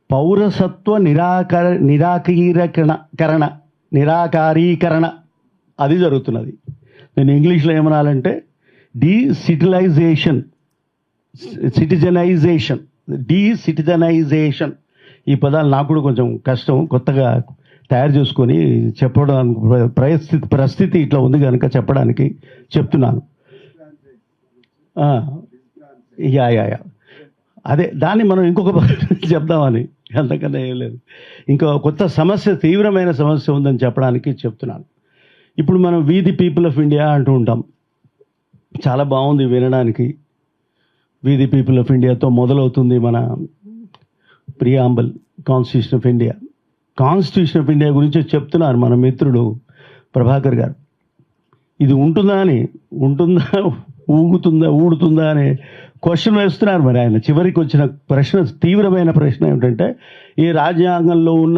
పౌరసత్వ నిరాకారీకరణ అది జరుగుతున్నది. నేను ఇంగ్లీష్లో ఏమనాలంటే డీసిటిజనైజేషన్. ఈ పదాలు నాకు కూడా కొంచెం కష్టం, కొత్తగా తయారు చేసుకొని చెప్పడానికి పరిస్థితి ఇట్లా ఉంది కనుక చెప్పడానికి చెప్తున్నాను. యా అదే దాన్ని మనం ఇంకొక చెప్దామని, అంతకన్నా ఏం లేదు. ఇంకో కొత్త సమస్య, తీవ్రమైన సమస్య ఉందని చెప్పడానికి చెప్తున్నాను. ఇప్పుడు మనం వి ది పీపుల్ ఆఫ్ ఇండియా అంటూ ఉంటాం. చాలా బాగుంది వినడానికి. వి ది పీపుల్ ఆఫ్ ఇండియాతో మొదలవుతుంది మన preamble, constitution of India. Constitution of India గురించి చెప్తున్నారు మన మిత్రుడు ప్రభాకర్ గారు. ఇది ఉంటుందా, ఊడుతుందా అనే క్వశ్చన్ వేస్తున్నారు. మరి ఆయన చివరికి వచ్చిన ప్రశ్న, తీవ్రమైన ప్రశ్న ఏమిటంటే, ఈ రాజ్యాంగంలో ఉన్న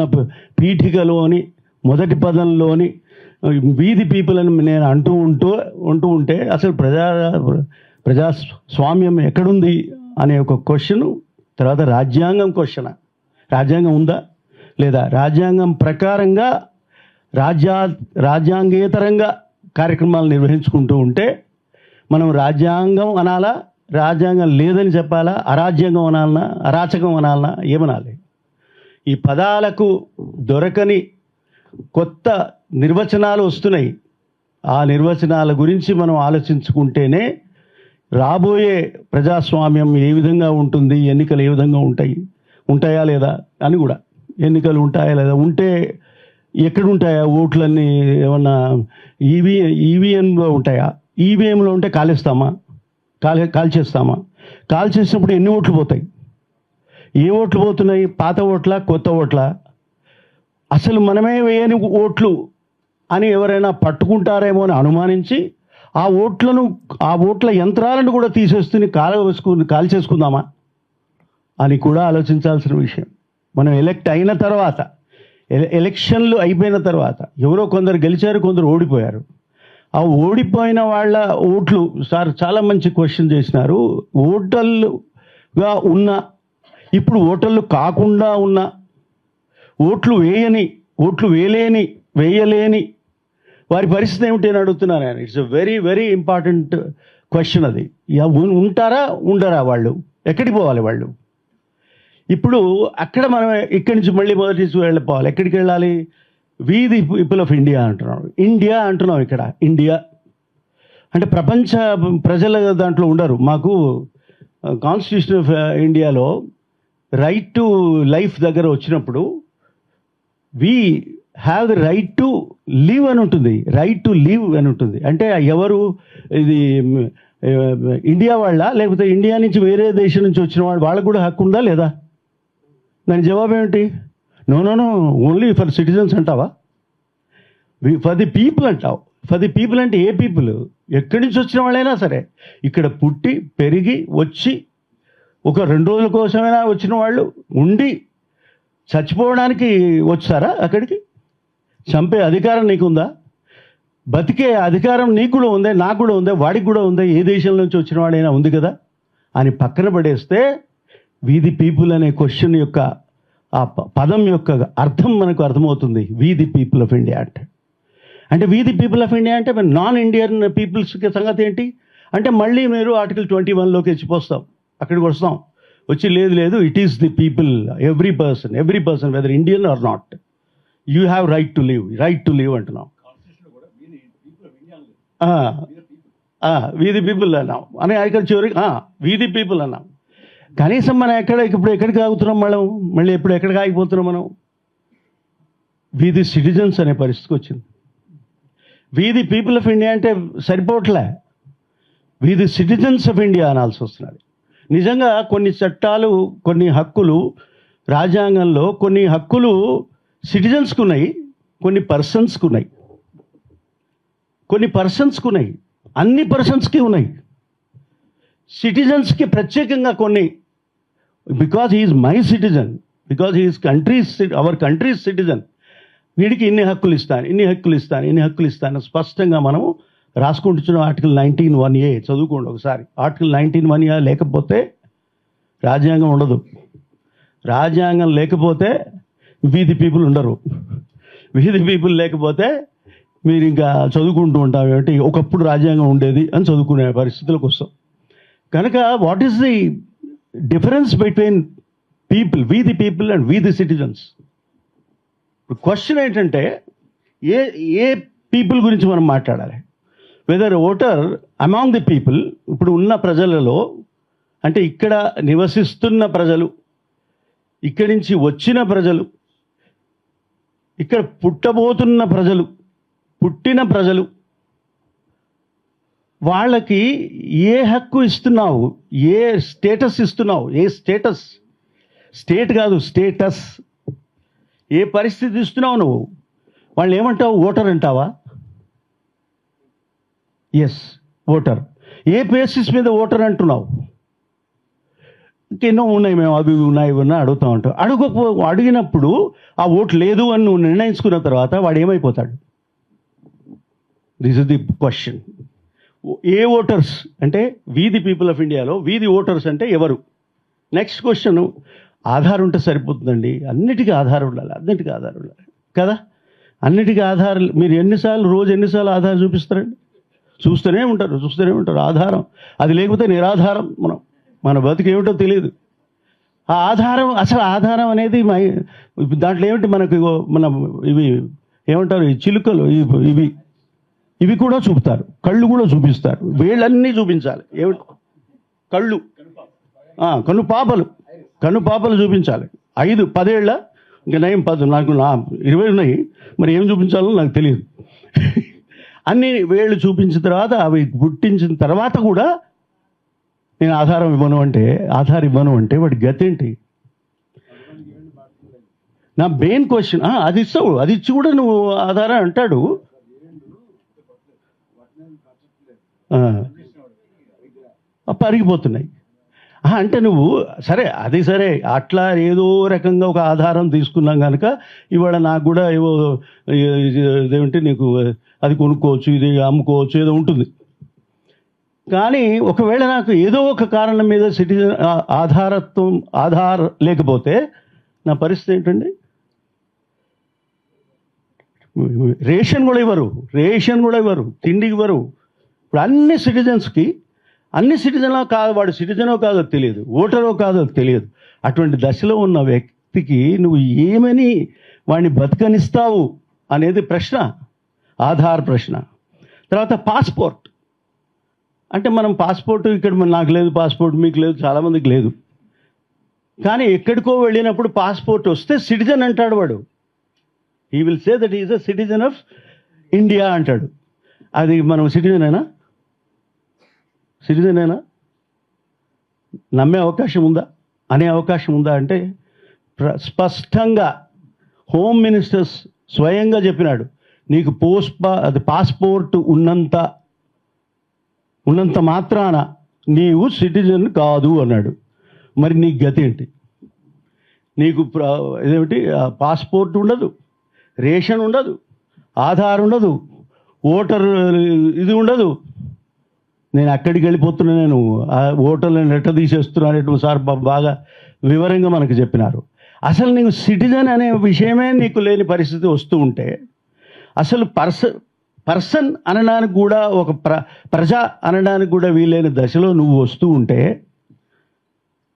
పీఠికలోని మొదటి పదంలోని వీధి పీపుల్ అని నేను ఉంటూ ఉంటే అసలు ప్రజాస్వామ్యం ఎక్కడుంది అనే ఒక క్వశ్చన్. తర్వాత రాజ్యాంగం ఉందా లేదా, రాజ్యాంగం ప్రకారంగా రాజ్యాంగేతరంగా కార్యక్రమాలు నిర్వహించుకుంటూ ఉంటే మనం రాజ్యాంగం అనాలా, రాజ్యాంగం లేదని చెప్పాలా, అరాజ్యాంగం అనాలనా, అరాచకం అనాలనా, ఏమనాలి? ఈ పదాలకు దొరకని కొత్త నిర్వచనాలు వస్తున్నాయి. ఆ నిర్వచనాల గురించి మనం ఆలోచించుకుంటేనే రాబోయే ప్రజాస్వామ్యం ఏ విధంగా ఉంటుంది, ఎన్నికలు ఏ విధంగా ఉంటాయా లేదా అని కూడా, ఎన్నికలు ఉంటాయా లేదా, ఉంటే ఎక్కడుంటాయా ఓట్లన్నీ, ఏమన్నా ఈవీఎంలో ఉంటాయా, ఈవీఎంలో ఉంటే కాల్చేసినప్పుడు ఎన్ని ఓట్లు పోతాయి, ఏ ఓట్లు పోతున్నాయి, పాత ఓట్ల కొత్త ఓట్ల, అసలు మనమే వేయని ఓట్లు అని ఎవరైనా పట్టుకుంటారేమో అని అనుమానించి ఆ ఓట్ల యంత్రాలను కూడా తీసేస్తుని కాల్చేసుకుందామా అని కూడా ఆలోచించాల్సిన విషయం. మనం అయిన తర్వాత, ఎలక్షన్లు అయిపోయిన తర్వాత ఎవరో కొందరు గెలిచారు, కొందరు ఓడిపోయారు. ఆ ఓడిపోయిన వాళ్ళ ఓట్లు, సార్ చాలా మంచి క్వశ్చన్ చేసినారు. ఓటర్లుగా ఉన్న, ఇప్పుడు ఓటర్లు కాకుండా ఉన్న, ఓట్లు వేయలేని వారి పరిస్థితి ఏమిటి అని అడుగుతున్నాను నేను. It's very very important question అది. ఉండరా వాళ్ళు, ఎక్కడికి పోవాలి వాళ్ళు? ఇప్పుడు అక్కడ మనం ఇక్కడి నుంచి మళ్ళీ మొదటి వెళ్ళిపోవాలి. ఎక్కడికి వెళ్ళాలి? We the people of India అంటున్నాం. ఇండియా అంటున్నాం. ఇక్కడ ఇండియా అంటే ప్రపంచ ప్రజల దాంట్లో ఉండరు. మాకు కాన్స్టిట్యూషన్ ఆఫ్ ఇండియాలో రైట్ టు లైఫ్ దగ్గర వచ్చినప్పుడు we have the right to live అని ఉంటుంది. అంటే ఎవరు, ఇది ఇండియా వాళ్ళ, లేకపోతే ఇండియా నుంచి వేరే దేశం నుంచి వచ్చిన వాళ్ళకు కూడా హక్కు ఉందా లేదా? దాని జవాబు ఏమిటి? నో, ఓన్లీ ఫర్ సిటిజన్స్ అంటావా? ఫర్ ది పీపుల్ అంటావు. ఫర్ ది పీపుల్ అంటే ఏ పీపుల్? ఎక్కడి నుంచి వచ్చిన వాళ్ళైనా సరే, ఇక్కడ పుట్టి పెరిగి వచ్చి ఒక 2 రోజుల కోసమైనా వచ్చిన వాళ్ళు ఉండి చచ్చిపోవడానికి వచ్చారా? అక్కడికి చంపే అధికారం నీకుందా? బతికే అధికారం నీకు కూడా ఉందే, నాకు కూడా ఉందే, వాడికి కూడా ఉందే, ఏ దేశం నుంచి వచ్చిన వాడైనా ఉంది కదా అని పక్కన పడేస్తే, వి ది పీపుల్ అనే క్వశ్చన్ యొక్క ఆ పదం యొక్క అర్థం మనకు అర్థమవుతుంది. వి ది పీపుల్ ఆఫ్ ఇండియా అంటే వి ది పీపుల్ ఆఫ్ ఇండియా అంటే నాన్ ఇండియన్ పీపుల్స్కి సంగతి ఏంటి అంటే, మళ్ళీ మీరు ఆర్టికల్ 21లోకి వచ్చిపోస్తాం, అక్కడికి వస్తాం. వచ్చి లేదు, it is the people, every person weather Indian or not, you have right to live అంటున్నాం. వి ది పీపుల్ అన్నాం అని ఇక్కడ చివరికి వి ది పీపుల్ అన్నాం. కనీసం మనం ఇప్పుడు ఎక్కడికి ఆగుతున్నాం, మళ్ళీ ఎక్కడికి ఆగిపోతున్నాం మనం? వి ది సిటిజన్స్ అనే పరిస్థితికి వచ్చింది. వి ది పీపుల్ ఆఫ్ ఇండియా అంటే సరిపోవట్లే, వి ది సిటిజన్స్ ఆఫ్ ఇండియా అనాల్సి వస్తున్నది. నిజంగా కొన్ని చట్టాలు, కొన్ని హక్కులు రాజ్యాంగంలో, కొన్ని హక్కులు సిటిజన్స్కి ఉన్నాయి, కొన్ని పర్సన్స్కి ఉన్నాయి, అన్ని పర్సన్స్కి ఉన్నాయి. సిటిజన్స్కి ప్రత్యేకంగా కొన్ని, because he is my citizen, because he is our country's citizen, వీడికి ఇన్ని హక్కులు ఇస్తాను స్పష్టంగా మనం రాసుకుంటున్నాం. ఆర్టికల్ 19(1)A చదువుకోండి ఒకసారి. ఆర్టికల్ 19(1)A లేకపోతే రాజ్యాంగం ఉండదు. రాజ్యాంగం లేకపోతే వీధి పీపుల్ ఉండరు, వీధి పీపుల్ లేకపోతే మీరు ఇంకా చదువుకుంటూ ఉంటాం ఏమిటి, ఒకప్పుడు రాజ్యాంగం ఉండేది అని చదువుకునే పరిస్థితులకు వస్తాం. కనుక what is the difference between people, we the people and we the citizens? Question ఏంటంటే ఏ ఏ పీపుల్ గురించి మనం మాట్లాడాలి? Whether voter among the people, ఇప్పుడు ఉన్న ప్రజలలో, అంటే ఇక్కడ నివసిస్తున్న ప్రజలు, ఇక్కడి నుంచి వచ్చిన ప్రజలు, ఇక్కడ పుట్టబోతున్న ప్రజలు, పుట్టిన ప్రజలు, వాళ్ళకి ఏ హక్కు ఇస్తున్నావు, ఏ స్టేటస్ ఇస్తున్నావు? ఏ స్టేటస్, స్టేట్ కాదు స్టేటస్, ఏ పరిస్థితి ఇస్తున్నావు నువ్వు? వాళ్ళు ఏమంటావు? ఓటర్ అంటావా? Yes, voter. ఏ బేసిస్ మీద ఓటర్ అంటున్నావు? ఇంకెన్నో ఉన్నాయి, మేము అవి ఉన్నాయి ఇవన్నీ అడుగుతూ ఉంటాం. అడిగినప్పుడు ఆ ఓటు లేదు అని నువ్వు నిర్ణయించుకున్న తర్వాత వాడు ఏమైపోతాడు? This is the question. ఏ ఓటర్స్ అంటే వీ ది పీపుల్ ఆఫ్ ఇండియాలో వీ ది ఓటర్స్ అంటే ఎవరు? నెక్స్ట్ క్వశ్చన్, ఆధార్ ఉంటే సరిపోతుందండి? అన్నిటికీ ఆధార్ ఉండాలి, అన్నిటికీ ఆధార్ ఉండాలి కదా? అన్నిటికీ ఆధార్. మీరు రోజు ఎన్నిసార్లు ఆధార్ చూపిస్తారండి? చూస్తూనే ఉంటారు. ఆధారం అది లేకపోతే నిరాధారం. మన బతుకేమిటో తెలియదు. ఆ ఆధారం, అసలు ఆధారం అనేది దాంట్లో ఏమిటి మనకు? మన ఇవి ఏమంటారు, ఈ చిలుకలు, ఇవి కూడా చూపుతారు, కళ్ళు కూడా చూపిస్తారు, వేళ్ళన్నీ చూపించాలి. ఏమిటి? కళ్ళు, కనుపాపలు చూపించాలి. 5-10 ఏళ్ళ, ఇంకా నయం 10, నాకు 20 ఉన్నాయి, మరి ఏం చూపించాలో నాకు తెలియదు. అన్ని వేళ్ళు చూపించిన తర్వాత, అవి పుట్టించిన తర్వాత కూడా నేను ఆధార్ ఇవ్వను అంటే వాడి గతి ఏంటి? నా మెయిన్ క్వశ్చన్. అది ఇస్తావు, అది ఇచ్చి కూడా నువ్వు ఆధారం అంటాడు. పరిగిపోతున్నాయి అంటే నువ్వు సరే, అది సరే, అట్లా ఏదో రకంగా ఒక ఆధారం తీసుకున్నాం కనుక ఇవాళ నాకు కూడా ఏవో ఇదేమిటి, నీకు అది కొనుక్కోవచ్చు, ఇది అమ్ముకోవచ్చు, ఏదో ఉంటుంది. కానీ ఒకవేళ నాకు ఏదో ఒక కారణం మీద సిటిజన్ ఆధార్ లేకపోతే నా పరిస్థితి ఏంటండి? రేషన్ కూడా ఇవ్వరు, తిండికి ఇవ్వరు. ఇప్పుడు అన్ని సిటిజన్లో కాదు, వాడు సిటిజనో కాదో తెలియదు, ఓటరో కాదో తెలియదు. అటువంటి దశలో ఉన్న వ్యక్తికి నువ్వు ఏమని వాడిని బతకనిస్తావు అనేది ప్రశ్న, ఆధార్ ప్రశ్న. తర్వాత పాస్పోర్ట్ అంటే, మనం పాస్పోర్ట్ ఇక్కడ నాకు లేదు పాస్పోర్ట్, మీకు లేదు, చాలామందికి లేదు. కానీ ఎక్కడికో వెళ్ళినప్పుడు పాస్పోర్ట్ వస్తే సిటిజన్ అంటాడు వాడు. He will say that is a citizen of India అంటాడు. అది మనం సిటిజనేనా? నమ్మే అవకాశం ఉందా? అనే అవకాశం ఉందా? అంటే స్పష్టంగా హోమ్ మినిస్టర్స్ స్వయంగా చెప్పినాడు, నీకు పాస్పోర్ట్ ఉన్నంత మాత్రాన నీవు సిటిజన్ కాదు అన్నాడు. మరి నీ గతి ఏంటి? నీకు ఇదేమిటి, పాస్పోర్ట్ ఉండదు, రేషన్ ఉండదు, ఆధార్ ఉండదు, ఓటర్ ఇది ఉండదు. నేను అక్కడికి వెళ్ళిపోతున్నా, నేను ఆ ఓటర్లను ఎట్ట తీసేస్తున్నాను సార్ బాగా వివరంగా మనకు చెప్పినారు. అసలు నీకు సిటిజన్ అనే విషయమే నీకు లేని పరిస్థితి వస్తూ ఉంటే, అసలు పర్సన్ అనడానికి కూడా, ఒక ప్రజా అనడానికి కూడా వీలైన దశలో నువ్వు వస్తూ ఉంటే,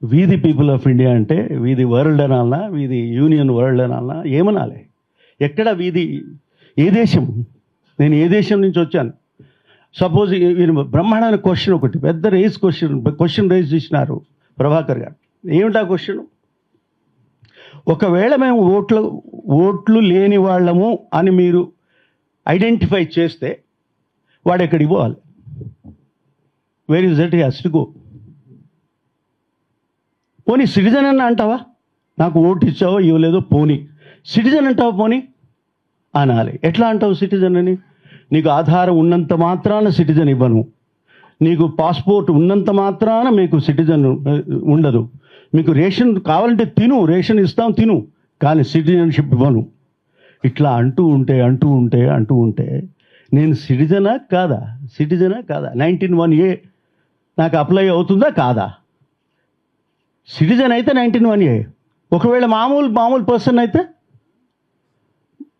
we the people of India అంటే వీధి వరల్డ్ అనాలనా, వీధి యూనియన్ వరల్డ్ అనాలనా, ఏమనాలి? ఎక్కడ వీధి? ఏ దేశం? నేను ఏ దేశం నుంచి వచ్చాను? సపోజ్ బ్రహ్మాండమైన క్వశ్చన్, ఒకటి పెద్ద క్వశ్చన్ రేజ్ చేసినారు ప్రభాకర్ గారు. ఏమిటా క్వశ్చన్? ఒకవేళ మేము ఓట్లు లేని వాళ్ళము అని మీరు ఐడెంటిఫై చేస్తే వాడు ఎక్కడికి పోవాలి? Where is that he has to go? పోనీ సిటిజన్ అన్న అంటావా? నాకు ఓటు ఇచ్చావో ఇవ్వలేదో పోనీ, సిటిజన్ అంటావా? పోనీ అనాలి. ఎట్లా అంటావు సిటిజన్ అని? నీకు ఆధారం ఉన్నంత మాత్రాన సిటిజన్ ఇవ్వను, నీకు పాస్పోర్ట్ ఉన్నంత మాత్రాన మీకు సిటిజన్ ఉండదు, మీకు రేషన్ కావాలంటే రేషన్ ఇస్తాం తిను, కానీ సిటిజన్షిప్ ఇవ్వను. ఇట్లా అంటూ ఉంటే నేను సిటిజనా కాదా? 19(1)A నాకు అప్లై అవుతుందా కాదా? సిటిజన్ అయితే 19(1)A, ఒకవేళ మామూలు పర్సన్ అయితే,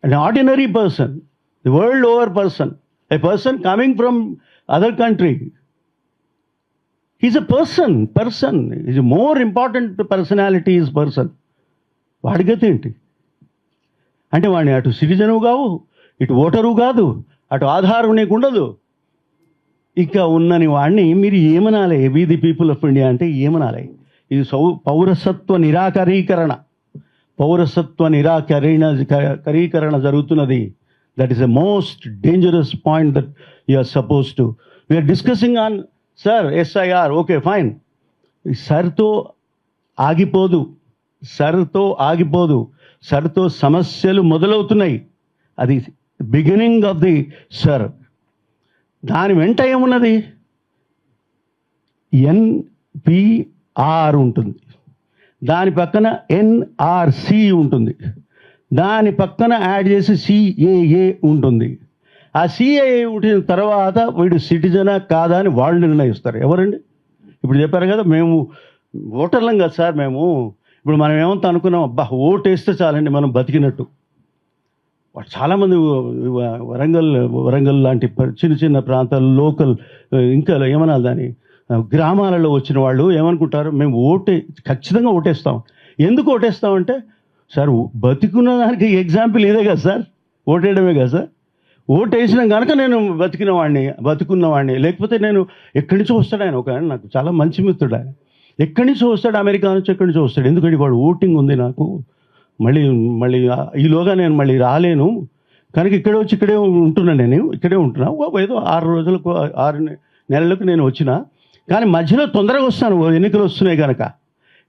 an ordinary person, the world over person, a person coming from other country, he's a person, is a more important personality is person. వాడి గతి ఏంటి అంటే వాడిని అటు సిటిజను కావు, ఇటు ఓటరు కాదు, అటు ఆధారం నీకు ఉండదు, ఇక ఉన్నని వాడిని మీరు ఏమనాలి? We the people of India అంటే ఏమనాలి? ఇది పౌరసత్వ నిరాకరీకరణ జరుగుతున్నది. That is a most dangerous point that you are suppose to. We are discussing on SIR SIR, okay fine. సర్తో ఆగిపోదు, సర్తో సమస్యలు మొదలవుతున్నాయి. అది బిగినింగ్ ఆఫ్ ది సర్. దాని వెంట ఏమున్నది? ఎన్పిఆర్ ఉంటుంది, దాని పక్కన ఎన్ఆర్సి ఉంటుంది, దాని పక్కన యాడ్ చేసి సిఏఏ ఉంటుంది. ఆ సిఏఏ ఉంచిన తర్వాత వీడు సిటిజనా కాదా అని వాళ్ళు నిర్ణయిస్తారు. ఎవరండి? ఇప్పుడు చెప్పారు కదా, మేము ఓటర్లం కదా సార్, మేము ఇప్పుడు మనం ఏమంతా అనుకున్నాం, అబ్బా ఓటు వేస్తే చాలండి మనం బతికినట్టు. చాలామంది వరంగల్ లాంటి చిన్న ప్రాంతాలు, లోకల్, ఇంకా ఏమనాలి దాన్ని, గ్రామాలలో వచ్చిన వాళ్ళు ఏమనుకుంటారు, మేము ఖచ్చితంగా ఓటేస్తాం. ఎందుకు ఓటేస్తామంటే, సార్ బతికున్న దానికి ఎగ్జాంపుల్ ఇదే కదా సార్, ఓటేయడమే కదా సార్. ఓటేసినా కనుక నేను బతుకున్నవాడిని. లేకపోతే నేను ఎక్కడి నుంచో వస్తాడు ఆయన, నాకు చాలా మంచి మిత్రుడు ఆయన, ఎక్కడి నుంచో వస్తాడు, అమెరికా నుంచి ఎక్కడి నుంచో వస్తాడు. ఎందుకంటే వాడు ఓటింగ్ ఉంది నాకు, మళ్ళీ ఈలోగా నేను మళ్ళీ రాలేను కనుక ఇక్కడే ఉంటున్నా. ఏదో 6 రోజులకు 6 నెలలకు నేను వచ్చినా, కానీ మధ్యలో తొందరగా వస్తాను, ఎన్నికలు వస్తున్నాయి కనుక.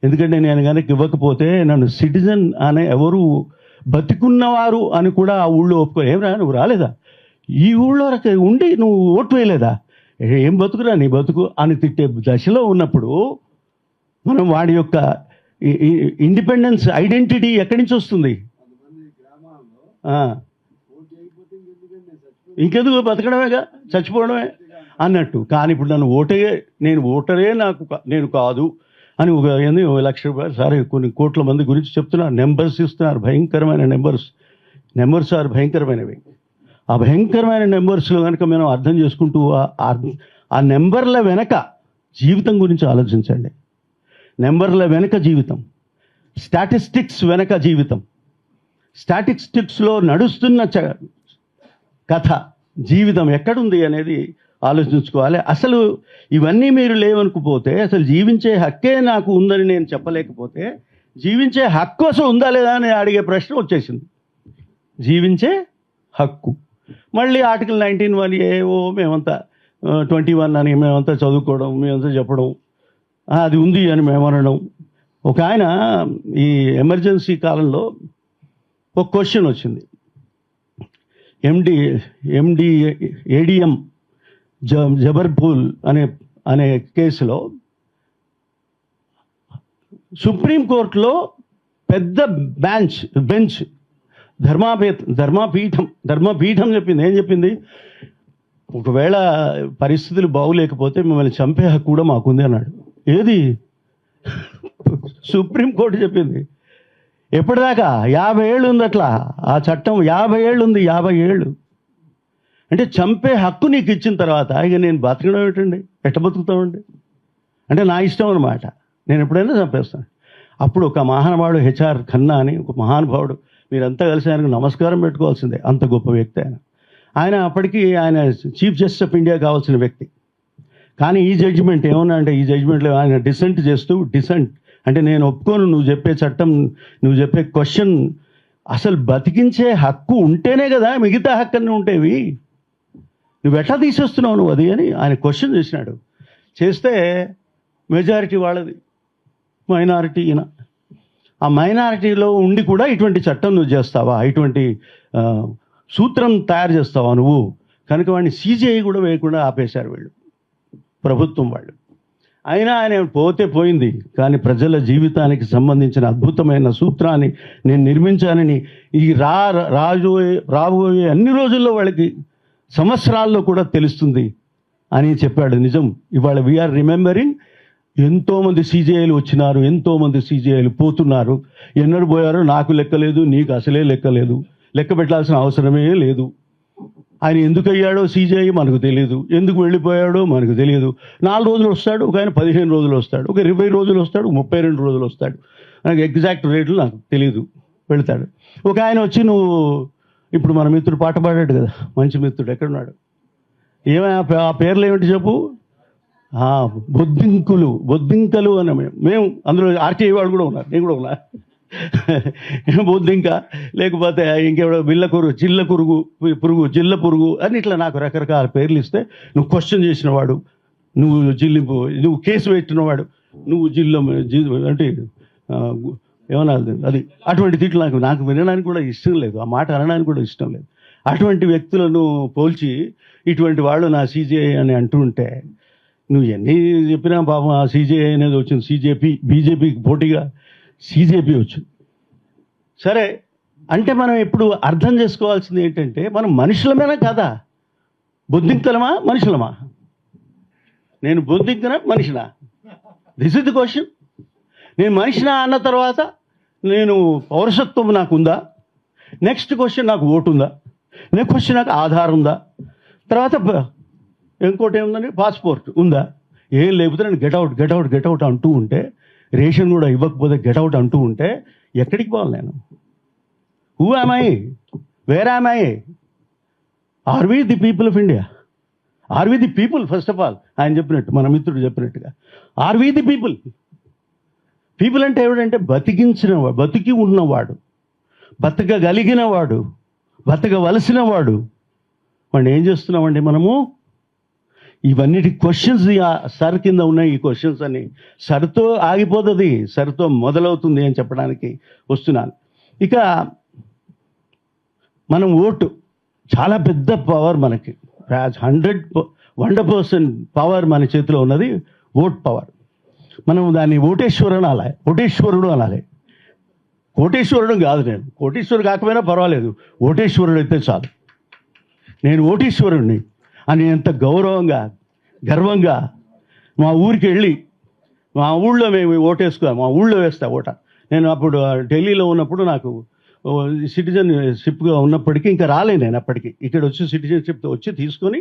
ఎందుకంటే నేను కనుక ఇవ్వకపోతే నన్ను సిటిజన్ అనే ఎవరు బతికున్నవారు అని కూడా ఆ ఊళ్ళో ఒప్పుకో. ఏమరా నువ్వు రాలేదా, ఈ ఊళ్ళో ఉండి నువ్వు ఓటు వేయలేదా, ఏం బతుకురా నీ బతుకు అని తిట్టే దశలో ఉన్నప్పుడు మనం వాడి యొక్క ఇండిపెండెన్స్ ఐడెంటిటీ ఎక్కడి నుంచి వస్తుంది? ఇంకెందుకు బతకడమేగా, చచ్చిపోవడమే అన్నట్టు. కానీ ఇప్పుడు నేను ఓటరే నేను కాదు అని 1,00,000 రూపాయలు సరే కొన్ని కోట్ల మంది గురించి చెప్తున్నారు, నెంబర్స్ ఇస్తున్నారు, భయంకరమైన నెంబర్స్ ఆర్ భయంకరమైనవి. ఆ భయంకరమైన నెంబర్స్లో కనుక మనం అర్థం చేసుకుంటూ ఆ నెంబర్ల వెనక జీవితం గురించి ఆలోచించండి. నెంబర్ల వెనక జీవితం, స్టాటిస్టిక్స్ వెనక జీవితం, స్టాటిస్టిక్స్లో నడుస్తున్న కథ జీవితం ఎక్కడుంది అనేది ఆలోచించుకోవాలి. అసలు ఇవన్నీ మీరు లేవనుకుపోతే, అసలు జీవించే హక్కే నాకు ఉందని నేను చెప్పలేకపోతే, జీవించే హక్కు అసలు ఉందా లేదా అని అడిగే ప్రశ్న వచ్చేసింది. జీవించే హక్కు. మళ్ళీ ఆర్టికల్ 19 వాళ్ళు ఏవో మేమంతా 21 అని మేమంతా చదువుకోవడం, మేమంతా చెప్పడం, అది ఉంది అని మేము అనడం. ఒక ఆయన ఈ ఎమర్జెన్సీ కాలంలో ఒక క్వశ్చన్ వచ్చింది. ఏడిఎం జబర్పూల్ అనే కేసులో సుప్రీంకోర్టులో పెద్ద బెంచ్ ధర్మపీఠం చెప్పింది. ఏం చెప్పింది? ఒకవేళ పరిస్థితులు బాగులేకపోతే మిమ్మల్ని చంపే హక్కు కూడా మాకుంది అన్నాడు. ఏది? సుప్రీంకోర్టు చెప్పింది. ఎప్పటిదాకా? 50 ఏళ్ళు ఉంది అట్లా ఆ చట్టం. 50 ఏళ్ళు ఉంది. 50 ఏళ్ళు అంటే చంపే హక్కు నీకు ఇచ్చిన తర్వాత ఇక నేను బతకడం ఏంటండి? ఎట్ట బతుకుతామండి? అంటే నా ఇష్టం అన్నమాట, నేను ఎప్పుడైనా చంపేస్తాను. అప్పుడు ఒక మహానుభావుడు హెచ్ఆర్ ఖన్నా అని ఒక మహానుభావుడు, మీరంతా కలిసి ఆయనకు నమస్కారం పెట్టుకోవాల్సిందే, అంత గొప్ప వ్యక్తి ఆయన. అప్పటికి ఆయన చీఫ్ జస్టిస్ ఆఫ్ ఇండియా కావాల్సిన వ్యక్తి. కానీ ఈ జడ్జిమెంట్ ఏమన్నా అంటే, ఈ జడ్జిమెంట్లో ఆయన డిసెంట్ అంటే నేను ఒప్పుకోను, నువ్వు చెప్పే చట్టం, నువ్వు చెప్పే క్వశ్చన్ అసలు బతికించే హక్కు ఉంటేనే కదా మిగతా హక్కున్ని ఉంటేవి, నువ్వు ఎట్లా తీసేస్తున్నావు నువ్వు అది అని ఆయన క్వశ్చన్ చేసినాడు. చేస్తే మెజారిటీ వాళ్ళది, మైనారిటీ ఈయన. ఆ మైనారిటీలో ఉండి కూడా ఇటువంటి చట్టం నువ్వు చేస్తావా, ఇటువంటి సూత్రం తయారు చేస్తావా నువ్వు? కనుక వాడిని సీజీఐ కూడా వేయకుండా ఆపేశారు వీళ్ళు, ప్రభుత్వం వాళ్ళు. అయినా ఆయన పోయింది, కానీ ప్రజల జీవితానికి సంబంధించిన అద్భుతమైన సూత్రాన్ని నేను నిర్మించానని ఈ రాబోయే అన్ని రోజుల్లో వాళ్ళకి సంవత్సరాల్లో కూడా తెలుస్తుంది అని చెప్పాడు. నిజం. ఇవాళ వీఆర్ రిమెంబరింగ్ ఎంతోమంది సీజేఐలు వచ్చినారు, ఎంతోమంది సీజేఐలు పోతున్నారు. ఎన్నడు పోయారో నాకు లెక్కలేదు, నీకు అసలే లెక్కలేదు, లెక్క పెట్టాల్సిన అవసరమే లేదు. ఆయన ఎందుకు అయ్యాడో సీజేఐ మనకు తెలియదు, ఎందుకు వెళ్ళిపోయాడో మనకు తెలియదు. 4 రోజులు వస్తాడు, ఒక ఆయన 15 రోజులు వస్తాడు, ఒక 20 రోజులు వస్తాడు, 32 రోజులు వస్తాడు. నాకు ఎగ్జాక్ట్ రేట్లు నాకు తెలియదు, వెళతాడు. ఒక ఆయన వచ్చి, నువ్వు ఇప్పుడు మన మిత్రుడు పాట పాడాడు కదా, మంచి మిత్రుడు, ఎక్కడున్నాడు, ఏమైనా ఆ పేర్లు ఏమిటి చెప్పు? బొద్దింకలు అని మేము అందులో ఆర్టీఐ వాళ్ళు కూడా ఉన్నారు, నేను కూడా ఉన్నా. బొద్దింక, లేకపోతే ఇంకెవడో జిల్ల పురుగు అని ఇట్లా నాకు రకరకాల పేర్లు ఇస్తే, నువ్వు క్వశ్చన్ చేసినవాడు, నువ్వు కేసు పెట్టినవాడు, నువ్వు అంటే ఏమన్నా అది అటువంటి తిట్లు నాకు వినడానికి కూడా ఇష్టం లేదు, ఆ మాట అనడానికి కూడా ఇష్టం లేదు. అటువంటి వ్యక్తులను పోల్చి ఇటువంటి వాళ్ళు నా సీజేఐ అని అంటూ ఉంటే, నువ్వు ఎన్ని చెప్పినా పాపం ఆ సీజేఐ అనేది వచ్చింది, బీజేపీకి పోటీగా సీజేపీ వచ్చింది. సరే, అంటే మనం ఇప్పుడు అర్థం చేసుకోవాల్సింది ఏంటంటే, మనం మనుషులమేనా కాదా? బొద్దింకలమా మనుషులమా? నేను బొద్దింకనా మనిషినా? This is the question. నేను మనిషినా అన్న తర్వాత నేను పౌరసత్వం నాకుందా? నెక్స్ట్ క్వశ్చన్, నాకు ఓటు ఉందా? నెక్స్ట్ క్వశ్చన్, నాకు ఆధార్ ఉందా? తర్వాత ఇంకోటి ఏముందండి, పాస్పోర్ట్ ఉందా? ఏం లేకపోతే నేను గెట్అవుట్ అంటూ ఉంటే, రేషన్ కూడా ఇవ్వకపోతే గెట్అవుట్ అంటూ ఉంటే ఎక్కడికి పోవాలి నేను? Who am I? Where am I? Are we the people of India? Are we the people? First of all ఆయన చెప్పినట్టు, మన మిత్రుడు చెప్పినట్టుగా, are we the people? People అంటే ఏమిటంటే బతికించినవాడు, బతికి ఉన్నవాడు, బతకగలిగినవాడు, బతకవలసిన వాడు. వాడిని ఏం చేస్తున్నామండి మనము? ఇవన్నిటి క్వశ్చన్స్ సర్ కింద ఉన్నాయి. ఈ క్వశ్చన్స్ అన్ని సర్తో ఆగిపోతుంది, సర్తో మొదలవుతుంది అని చెప్పడానికి వస్తున్నాను. ఇక మనం ఓటు చాలా పెద్ద పవర్ మనకి, 100% పవర్ మన చేతిలో ఉన్నది, ఓట్ పవర్. మనం దాన్ని ఓటేశ్వరుడు అనాలి. కోటేశ్వరుడు కాదు, నేను కోటేశ్వరుడు కాకపోయినా పర్వాలేదు, ఓటేశ్వరుడు అయితే చాలు. నేను ఓటేశ్వరుడిని అని ఎంత గర్వంగా మా ఊరికి వెళ్ళి, మా ఊళ్ళో మేము ఓటేసుకోవాలి, మా ఊళ్ళో వేస్తా ఓట. నేను అప్పుడు ఢిల్లీలో ఉన్నప్పుడు నాకు సిటిజన్షిప్గా ఉన్నప్పటికీ ఇంకా రాలే, నేను అప్పటికి ఇక్కడ వచ్చి సిటిజన్షిప్ వచ్చి తీసుకొని,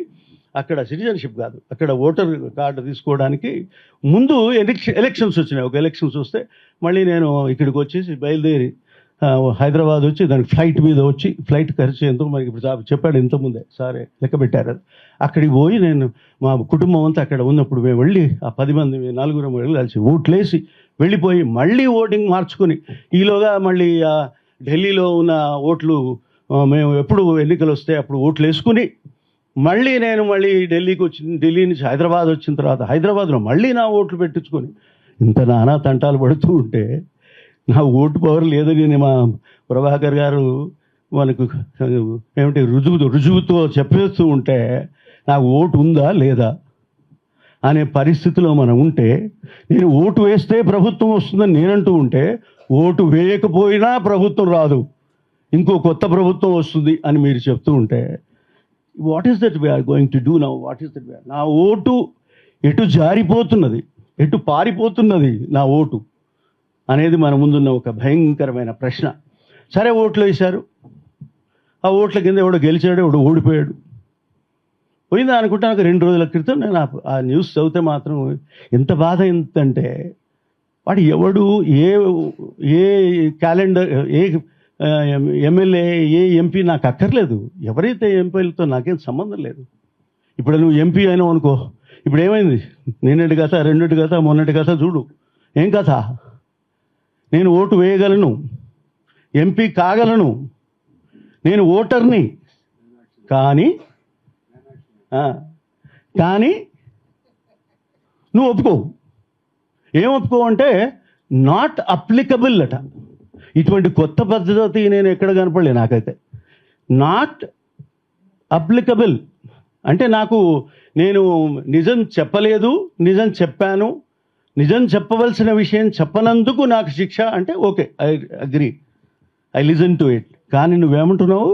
అక్కడ సిటిజన్షిప్ కాదు, అక్కడ ఓటర్ కార్డు తీసుకోవడానికి ముందు ఎలక్షన్స్ వచ్చినాయి. ఒక ఎలక్షన్స్ వస్తే మళ్ళీ నేను ఇక్కడికి వచ్చేసి బయలుదేరి హైదరాబాద్ వచ్చి, దానికి ఫ్లైట్ మీద వచ్చి, ఫ్లైట్ ఖర్చు ఎంతో మనకి ఇప్పుడు చెప్పాడు ఇంతకుముందే, సారే లెక్క పెట్టారు. అక్కడికి పోయి నేను మా కుటుంబం అంతా అక్కడ ఉన్నప్పుడు మేము వెళ్ళి, ఆ 10 మంది 4 వెళ్ళి కలిసి ఓట్లేసి వెళ్ళిపోయి, మళ్ళీ ఓటింగ్ మార్చుకొని, ఈలోగా మళ్ళీ ఢిల్లీలో ఉన్న ఓట్లు మేము ఎప్పుడు ఎన్నికలు వస్తే అప్పుడు ఓట్లు వేసుకుని, నేను ఢిల్లీ నుంచి హైదరాబాద్ వచ్చిన తర్వాత హైదరాబాద్లో మళ్ళీ నా ఓట్లు పెట్టించుకొని, ఇంత నానా తంటాలు పడుతూ ఉంటే, నా ఓటు పవర్ లేదని మా ప్రభాకర్ గారు మనకు ఏమిటి రుజువుతో చెప్పేస్తూ ఉంటే, నాకు ఓటు ఉందా లేదా అనే పరిస్థితిలో మనం ఉంటే, నేను ఓటు వేస్తే ప్రభుత్వం వస్తుందని నేనంటూ ఉంటే, ఓటు వేయకపోయినా ప్రభుత్వం రాదు, ఇంకో కొత్త ప్రభుత్వం వస్తుంది అని మీరు చెప్తూ ఉంటే, what is that we're going to do now? What is that? నా ఓటు ఎటు జారిపోతున్నది, ఎటు పారిపోతున్నది నా ఓటు అనేది మన ముందున్న ఒక భయంకరమైన ప్రశ్న. సరే, ఓట్లు వేశారు, ఆ ఓట్ల కింద ఎవడో గెలిచాడు, ఎవడో ఓడిపోయాడు, పోయిందా అనుకుంటా. నాకు 2 రోజుల క్రితం నేను ఆ న్యూస్ చదివితే మాత్రం ఎంత బాధ ఎంతంటే, వాడు ఎవడు ఏ క్యాలెండర్, ఏ ఎమ్మెల్యే, ఏ ఎంపీ నాకు అక్కర్లేదు. ఎవరైతే ఎంపీలతో నాకేం సంబంధం లేదు. ఇప్పుడు నువ్వు ఎంపీ అయినావు అనుకో, ఇప్పుడు ఏమైంది? నిన్నటి కథ, 2 కథ, మొన్నటి కథ చూడు, ఏం కథ? నేను ఓటు వేయగలను, ఎంపీ కాగలను, నేను ఓటర్ని, కానీ నువ్వు ఒప్పుకోవు. ఏం ఒప్పుకోవు అంటే, నాట్ అప్లికబుల్ అట. ఇటువంటి కొత్త పద్ధతి నేను ఎక్కడ కనపడలే నాకైతే. నాట్ అప్లికబుల్ అంటే, నేను నిజం చెప్పలేదు, నిజం చెప్పాను, నిజం చెప్పవలసిన విషయం చెప్పనందుకు నాకు శిక్ష అంటే okay, I agree, I listen to it. కానీ నువ్వేమంటున్నావు?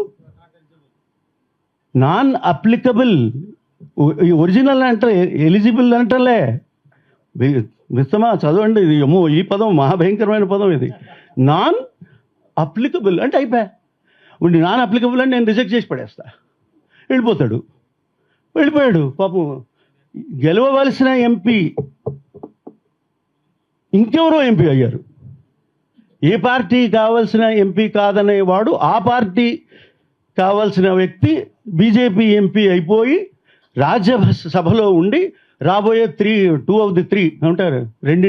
Non applicable. ఒరిజినల్ అంటే ఎలిజిబుల్ అంటలే, మిత్తమా చదవండి, ఇది ఏమో ఈ పదం మహాభయంకరమైన పదం ఇది. నాన్ అప్లికబుల్ అంటే అయిపోయా. నాన్ అప్లికబుల్ అంటే నేను రిజెక్ట్ చేసి పడేస్తా, వెళ్ళిపోయాడు పాపం. గెలవవలసిన ఎంపీ ఇంకెవరో ఎంపీ అయ్యారు. ఏ పార్టీ కావాల్సిన ఎంపీ కాదనేవాడు ఆ పార్టీ కావాల్సిన వ్యక్తి బీజేపీ ఎంపీ అయిపోయి రాజ్యసభలో ఉండి రాబోయే 2 of the 3 ఏమంటారు, 2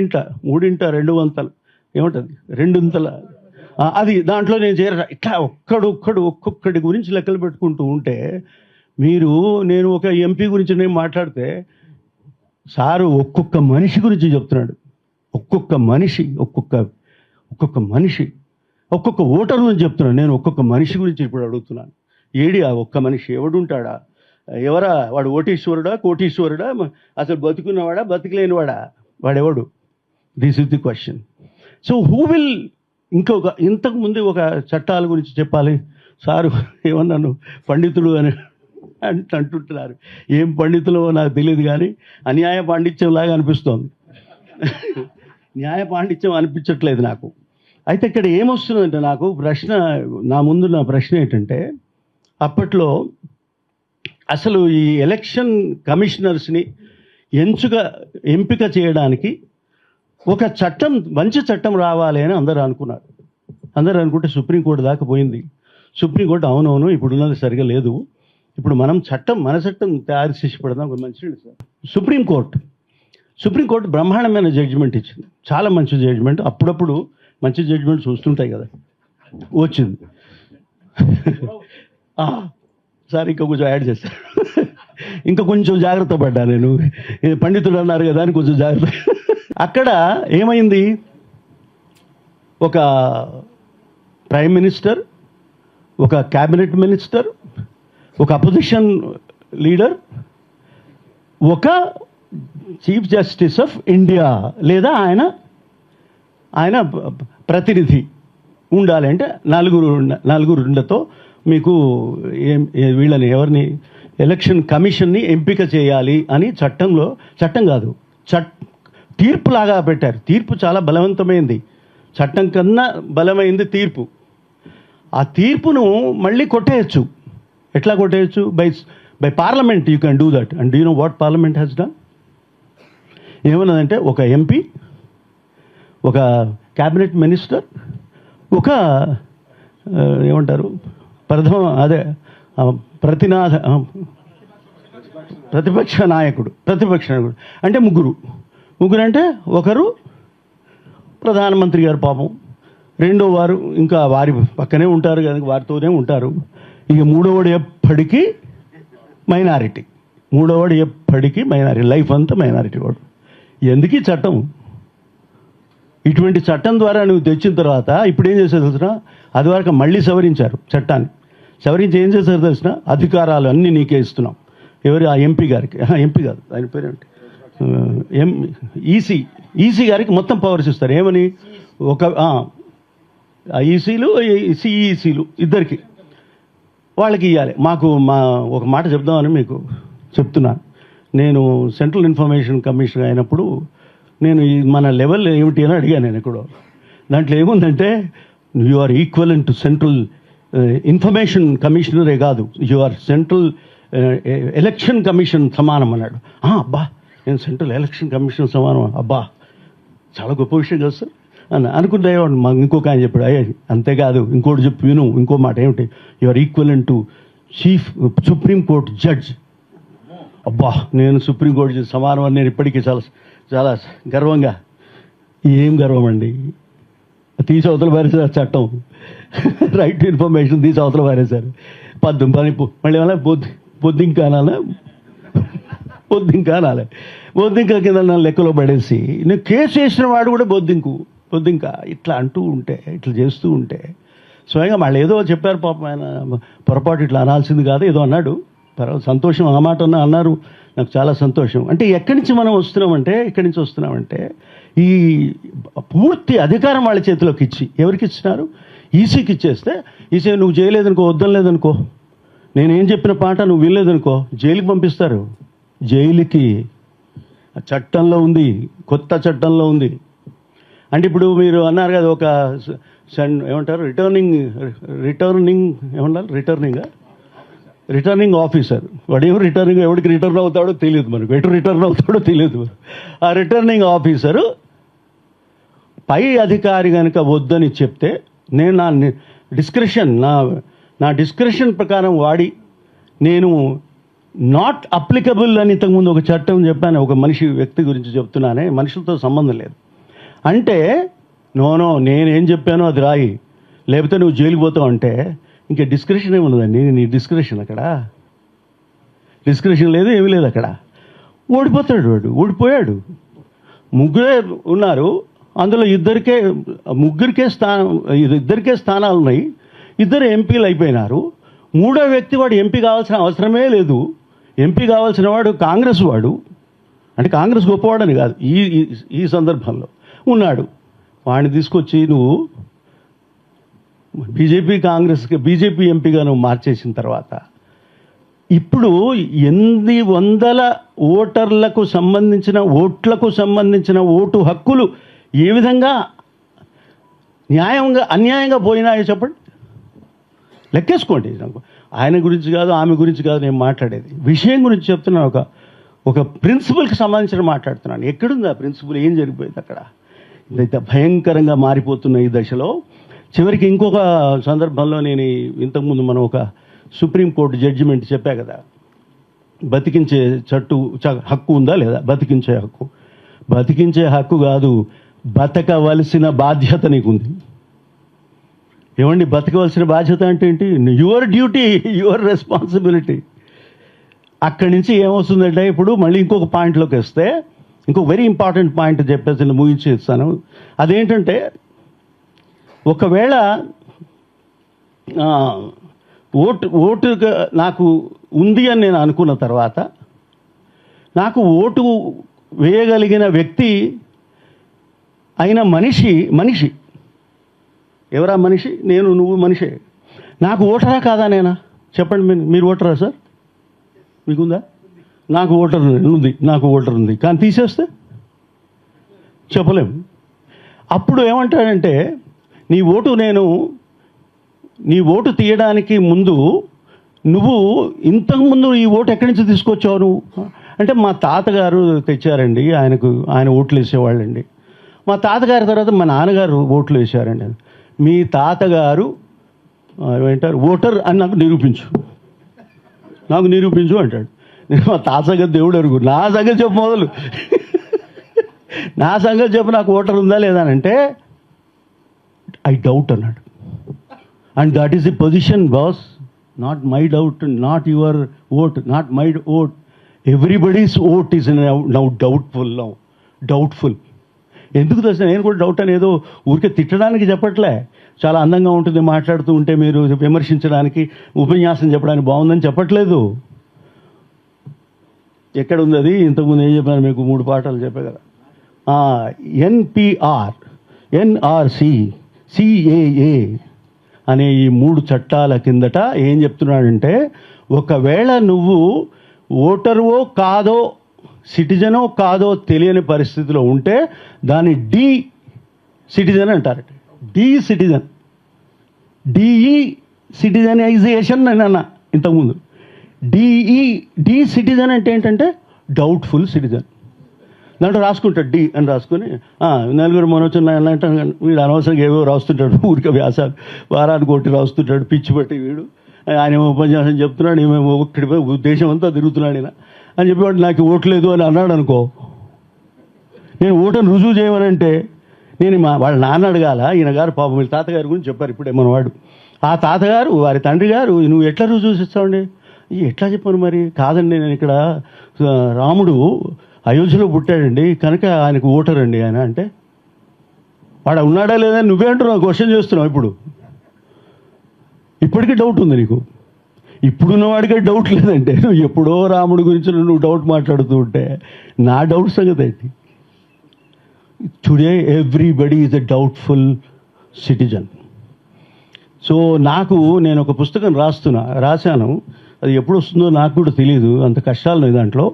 ఏమంటుంది 2 అది దాంట్లో నేను ఇట్లా ఒక్కొక్కడి గురించి లెక్కలు పెట్టుకుంటూ ఉంటే నేను ఒక ఎంపీ గురించి నేను మాట్లాడితే సారు ఒక్కొక్క మనిషి గురించి చెప్తున్నాడు. ఒక్కొక్క మనిషి ఒక్కొక్క ఓటర్ గురించి చెప్తున్నాను. నేను ఒక్కొక్క మనిషి గురించి ఇప్పుడు అడుగుతున్నాను. ఆ ఒక్క మనిషి ఎవడుంటాడా? ఎవరా వాడు? ఓటీశ్వరుడా, కోటీశ్వరుడా, అసలు బతుకున్నవాడా, బతికలేనివాడా? వాడెవడు? This is the question. So who will ఇంతకుముందు ఒక చట్టాల గురించి చెప్పాలి సారు ఏమన్నాను, పండితుడు అని అంటుంటున్నారు. ఏం పండితులో నాకు తెలియదు, కానీ అన్యాయ పాండిత్యంలాగా అనిపిస్తోంది. న్యాయ పాండిత్యం అనిపించట్లేదు నాకు. అయితే ఇక్కడ ఏమొస్తుందంటే నాకు నా ముందున్న ప్రశ్న ఏంటంటే, అప్పట్లో అసలు ఈ ఎలక్షన్ కమిషనర్స్ని ఎంపిక చేయడానికి ఒక మంచి చట్టం రావాలి అని అందరూ అనుకుంటే సుప్రీంకోర్టు దాకా పోయింది. సుప్రీంకోర్టు అవునవును ఇప్పుడున్నది సరిగా లేదు, ఇప్పుడు మన చట్టం తయారు చేసి పెడదాం. ఒక మంచి సార్ సుప్రీంకోర్టు బ్రహ్మాండమైన జడ్జిమెంట్ ఇచ్చింది, చాలా మంచి జడ్జిమెంట్. అప్పుడప్పుడు మంచి జడ్జిమెంట్ చూస్తుంటాయి కదా, వచ్చింది. సార్ ఇంకా కొంచెం యాడ్ చేశారు, ఇంకా కొంచెం జాగ్రత్త పడ్డా నేను. పండితుడు అన్నారు కదా అని కొంచెం జాగ్రత్త. అక్కడ ఏమైంది, ఒక ప్రైమ్ మినిస్టర్, ఒక క్యాబినెట్ మినిస్టర్, ఒక అపోజిషన్ లీడర్, ఒక చీఫ్ జస్టిస్ ఆఫ్ ఇండియా లేదా ఆయన ప్రతినిధి ఉండాలి. అంటే నలుగురుతో మీకు ఎవరిని ఎలక్షన్ కమిషన్ని ఎంపిక చేయాలి అని చట్టం కాదు తీర్పులాగా పెట్టారు. తీర్పు చాలా బలవంతమైంది, చట్టం కన్నా బలమైంది తీర్పు. ఆ తీర్పును మళ్ళీ కొట్టేయచ్చు. ఎట్లా కొట్టేయచ్చు? By parliament you can do that. And do you know what parliament has done? ఏమన్నదంటే ఒక ఎంపీ, ఒక క్యాబినెట్ మినిస్టర్, ఒక ఏమంటారు ప్రతిపక్ష నాయకుడు అంటే ముగ్గురు అంటే ఒకరు ప్రధానమంత్రి గారు పాపం, రెండో వారు ఇంకా వారి పక్కనే ఉంటారు కనుక వారితోనే ఉంటారు. ఇక మూడోవాడు ఎప్పటికీ మైనారిటీ, లైఫ్ అంతా మైనారిటీ వాడు. ఎందుకు ఈ చట్టం? ఇటువంటి చట్టం ద్వారా నువ్వు తెచ్చిన తర్వాత ఇప్పుడు ఏం చేసేది తెలిసిన, అది వరకు మళ్ళీ సవరించారు చట్టాన్ని. సవరించి ఏం చేశారు తెలిసిన, అధికారాలు అన్నీ నీకే ఇస్తున్నాం. ఎవరు? ఆ ఎంపీ గారికి, ఎంపీ కాదు ఆయన పేరేంటి, ఈసీ గారికి మొత్తం పవర్స్ ఇస్తారు. ఏమని? ఈసీలు సిఈసీలు ఇద్దరికి వాళ్ళకి ఇవ్వాలి. ఒక మాట చెప్దామని మీకు చెప్తున్నాను. నేను సెంట్రల్ ఇన్ఫర్మేషన్ కమిషనర్ అయినప్పుడు నేను మన లెవెల్ ఏమిటి అని అడిగాను. నేను ఎక్కడో దాంట్లో ఏముందంటే, you are equivalent to central information కమిషనరే కాదు, you are central election commission సమానం అన్నాడు. అబ్బా, నేను సెంట్రల్ ఎలక్షన్ కమిషన్ సమానం, అబ్బా చాలా గొప్ప విషయం కదా సార్ అని అనుకుంటే, ఇంకొక ఆయన చెప్పాడు, అంతేకాదు ఇంకోటి చెప్పు విను, ఇంకో మాట ఏమిటి, you are equivalent to supreme court judge. అబ్బా, నేను సుప్రీంకోర్టు సమానం అని నేను ఇప్పటికీ చాలా చాలా గర్వంగా. ఏం గర్వం అండి, తీసి అవతల పారేసారు చట్టం, రైట్ టు ఇన్ఫర్మేషన్ తీసి అవతల పారేశారు. మళ్ళీ ఏమన్నా బొద్దింక కింద నన్ను లెక్కలో పడేసి నేను కేసు చేసిన వాడు కూడా బొద్దింక ఇట్లా ఇట్లా చేస్తూ ఉంటే స్వయంగా వాళ్ళు ఏదో చెప్పారు పాపం, ఆయన పొరపాటు ఇట్లా అనాల్సింది కాదు ఏదో అన్నాడు. సంతోషం, ఆ మాట అన్నారు, నాకు చాలా సంతోషం. అంటే ఇక్కడి నుంచి వస్తున్నామంటే ఈ పూర్తి అధికారం వాళ్ళ చేతిలోకి ఇచ్చి, ఎవరికి ఇచ్చినారు? ఈసీకి ఇచ్చేస్తే, ఈసీ నువ్వు చేయలేదనుకో, వద్దలేదనుకో, నేనేం చెప్పిన పాట నువ్వు వినలేదనుకో, జైలుకి పంపిస్తారు. జైలుకి చట్టంలో ఉంది, కొత్త చట్టంలో ఉంది. అంటే ఇప్పుడు మీరు అన్నారు కదా, ఒక ఏమంటారు రిటర్నింగ్ ఆఫీసర్. వాడు ఎవడికి రిటర్న్ అవుతాడో తెలియదు మనకు, ఎటు రిటర్న్ అవుతాడో తెలియదు. ఆ రిటర్నింగ్ ఆఫీసరు పై అధికారి కనుక వద్దని చెప్తే నేను నా డిస్క్రిషన్ ప్రకారం వాడి నేను నాట్ అప్లికబుల్ అని ఇంతకుముందు ఒక చట్టం చెప్పాను, ఒక వ్యక్తి గురించి చెప్తున్నానే, మనుషులతో సంబంధం లేదు అంటే నో నేనేం చెప్పానో అది రాయి, లేకపోతే నువ్వు జైలుకి పోతావు అంటే ఇంకా డిస్క్రిషన్ ఏమున్నదండి. నీ డిస్క్రిషన్ అక్కడ డిస్క్రిషన్ లేదు, ఏమీ లేదు అక్కడ. ఓడిపోతాడు వాడు, ఓడిపోయాడు. ముగ్గురే ఉన్నారు, అందులో ఇద్దరికే స్థానాలు ఉన్నాయి, ఇద్దరు ఎంపీలు అయిపోయినారు. మూడో వ్యక్తి వాడు ఎంపీ కావాల్సిన అవసరమే లేదు. ఎంపీ కావాల్సిన వాడు కాంగ్రెస్ వాడు, అంటే కాంగ్రెస్ గొప్పవాడని కాదు, ఈ సందర్భంలో ఉన్నాడు. వాడిని తీసుకొచ్చి నువ్వు బీజేపీ ఎంపీగా నువ్వు మార్చేసిన తర్వాత ఇప్పుడు 800 ఓట్లకు సంబంధించిన ఓటు హక్కులు ఏ విధంగా అన్యాయంగా పోయినాయో చెప్పండి, లెక్కేసుకోండి. ఆయన గురించి కాదు, ఆమె గురించి కాదు నేను మాట్లాడేది, విషయం గురించి చెప్తున్నాను. ఒక ప్రిన్సిపల్కి సంబంధించిన మాట్లాడుతున్నాను. ఎక్కడుంది ఆ ప్రిన్సిపల్? ఏం జరిగిపోయింది అక్కడ? ఇంత భయంకరంగా మారిపోతున్న ఈ దశలో చివరికి ఇంకొక సందర్భంలో నేను ఇంతకుముందు మనం ఒక సుప్రీంకోర్టు జడ్జిమెంట్ చెప్పా కదా, బతికించే హక్కు ఉందా లేదా? బతికించే హక్కు కాదు, బతకవలసిన బాధ్యత నీకుంది. ఏమండి, బతకవలసిన బాధ్యత అంటే ఏంటి? Your duty, your responsibility. అక్కడి నుంచి ఏమవుతుందంటే ఇప్పుడు మళ్ళీ ఇంకొక పాయింట్లోకి వస్తే, ఇంకొక వెరీ ఇంపార్టెంట్ పాయింట్ చెప్పేసి నేను ముగించేస్తాను. అదేంటంటే, ఒకవేళ ఓటు నాకు ఉంది అని నేను అనుకున్న తర్వాత నాకు ఓటు వేయగలిగిన వ్యక్తి అయిన మనిషి ఎవరా మనిషి? నువ్వు మనిషే. నాకు ఓటరా కాదా? నేనా? చెప్పండి, మీరు ఓటరా సార్? మీకుందా? నాకు ఓటర్ ఉంది, కానీ తీసేస్తే చెప్పలేము. అప్పుడు ఏమంటాడంటే, నీ ఓటు తీయడానికి ముందు నువ్వు ఇంతకుముందు ఈ ఓటు ఎక్కడి నుంచి తీసుకొచ్చావు నువ్వు అంటే, మా తాతగారు తెచ్చారండి, ఆయన ఓట్లు వేసేవాళ్ళండి. మా తాతగారి తర్వాత మా నాన్నగారు ఓట్లు వేశారండి. మీ తాతగారు ఏమంటారు ఓటర్ అని నాకు నిరూపించు అంటాడు. నేను మా తాత సంగతి దేవుడు అడుగు, నా సంగతి చెప్పు మొదలు. నా సంగతి చెప్పు, నాకు ఓటర్ ఉందా లేదా అని అంటే ఐ డౌట్ అన్నాడు. And that is the position boss, not my doubt, not your vote, not my vote, everybody's vote is now doubtful. ఎందుకు తెలుసు? నేను కూడా డౌట్ అని ఏదో ఊరికే తిట్టడానికి చెప్పట్లే, చాలా అందంగా ఉంటుంది మాట్లాడుతూ ఉంటే మీరు విమర్శించడానికి, ఉపన్యాసం చెప్పడానికి బాగుందని చెప్పట్లేదు. ఎక్కడ ఉంది అది? ఇంతకుముందు ఏం చెప్పాను మీకు? 3 పాఠాలు చెప్పే కదా. NPR, NRC, CAA అనే ఈ 3 చట్టాల కిందట ఏం చెప్తున్నాడంటే, ఒకవేళ నువ్వు ఓటర్వో కాదో, సిటిజనో కాదో తెలియని పరిస్థితిలో ఉంటే దాన్ని సిటిజన్ అంటారట. డిఈ సిటిజనైజేషన్ అని అన్నా ఇంతకుముందు. సిటిజన్ అంటే ఏంటంటే డౌట్ఫుల్ సిటిజన్. దాంట్లో రాసుకుంటాడు డి అని రాసుకొని, నలుగురు మనొచ్చిన అంటే వీడు అనవసరంగా ఏవో రాస్తుంటాడు, ఊరికే వ్యాసాలు వారానికి ఒకటి రాస్తుంటాడు, పిచ్చి పట్టి వీడు. ఆయన ఉపన్యాసం చెప్తున్నాడు, ఏమేమో ఒక్కడి దేశం అంతా తిరుగుతున్నాడు ఈయన అని చెప్పేవాడు. నాకు ఓట్లేదు అని అన్నాడు అనుకో, నేను ఓటను రుజువు చేయమనంటే నేను వాళ్ళ నాన్న అడగాల. ఈయన గారు పాపం వీళ్ళ తాతగారి గురించి చెప్పారు ఇప్పుడే మనవాడు. ఆ తాతగారు, వారి తండ్రి గారు, నువ్వు ఎట్లా రుజువు చేస్తావండి? ఎట్లా చెప్పాను మరి? కాదండి, నేను ఇక్కడ రాముడు అయోధ్యలో పుట్టాడండి కనుక ఆయనకు ఓటర్ అండి ఆయన అంటే, వాడు ఉన్నాడా లేదా నువ్వే అంటున్నావు, క్వశ్చన్ చేస్తున్నావు. ఇప్పటికీ డౌట్ ఉంది నీకు. ఇప్పుడున్న వాడికే డౌట్ లేదంటే, నువ్వు ఎప్పుడో రాముడి గురించి నువ్వు డౌట్ మాట్లాడుతూ ఉంటే నా డౌట్ సంగతి ఏంటి? Today everybody is a doubtful citizen. So నేను ఒక పుస్తకం రాశాను, అది ఎప్పుడు వస్తుందో నాకు కూడా తెలియదు, అంత కష్టాలు ఉన్నాయి దాంట్లో.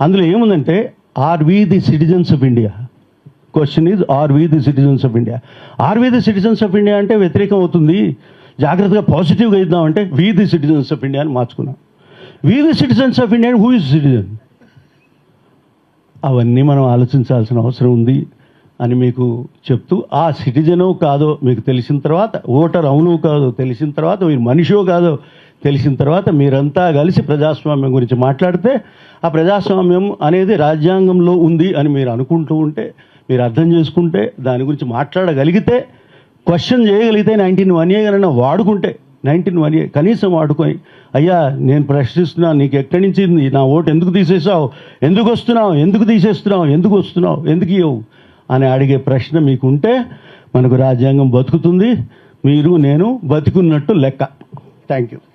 అందులో ఏముందంటే, are we the citizens of India? Question is are we the citizens of India? Are we the citizens of India అంటే వ్యతిరేకం అవుతుంది. జాగ్రత్తగా పాజిటివ్గా ఇద్దామంటే we the citizens of India అని మార్చుకున్నాం. We the citizens of India, who is citizen? అవన్నీ మనం ఆలోచించాల్సిన అవసరం ఉంది అని మీకు చెప్తూ, ఆ సిటిజనో కాదో మీకు తెలిసిన తర్వాత, ఓటర్ అవునో కాదో తెలిసిన తర్వాత, మీరు మనిషో కాదో తెలిసిన తర్వాత, మీరంతా కలిసి ప్రజాస్వామ్యం గురించి మాట్లాడితే, ఆ ప్రజాస్వామ్యం అనేది రాజ్యాంగంలో ఉంది అని మీరు అనుకుంటూ ఉంటే, మీరు అర్థం చేసుకుంటే, దాని గురించి మాట్లాడగలిగితే, క్వశ్చన్ చేయగలిగితే 1918 కన్నా వాడుకుంటే, 1918 కనీసం వాడుకొని, అయ్యా నేను ప్రశ్నిస్తున్నాను, నీకు ఎక్కడి నుంచి నా ఓటు ఎందుకు తీసేసావు, ఎందుకు వస్తున్నావు, ఎందుకు తీసేస్తున్నావు, ఎందుకు వస్తున్నావు, ఎందుకు ఇవ్వవు అని అడిగే ప్రశ్న మీకుంటే మనకు రాజ్యాంగం బతుకుతుంది. మీరు నేను బతుకున్నట్టు లెక్క. Thank you.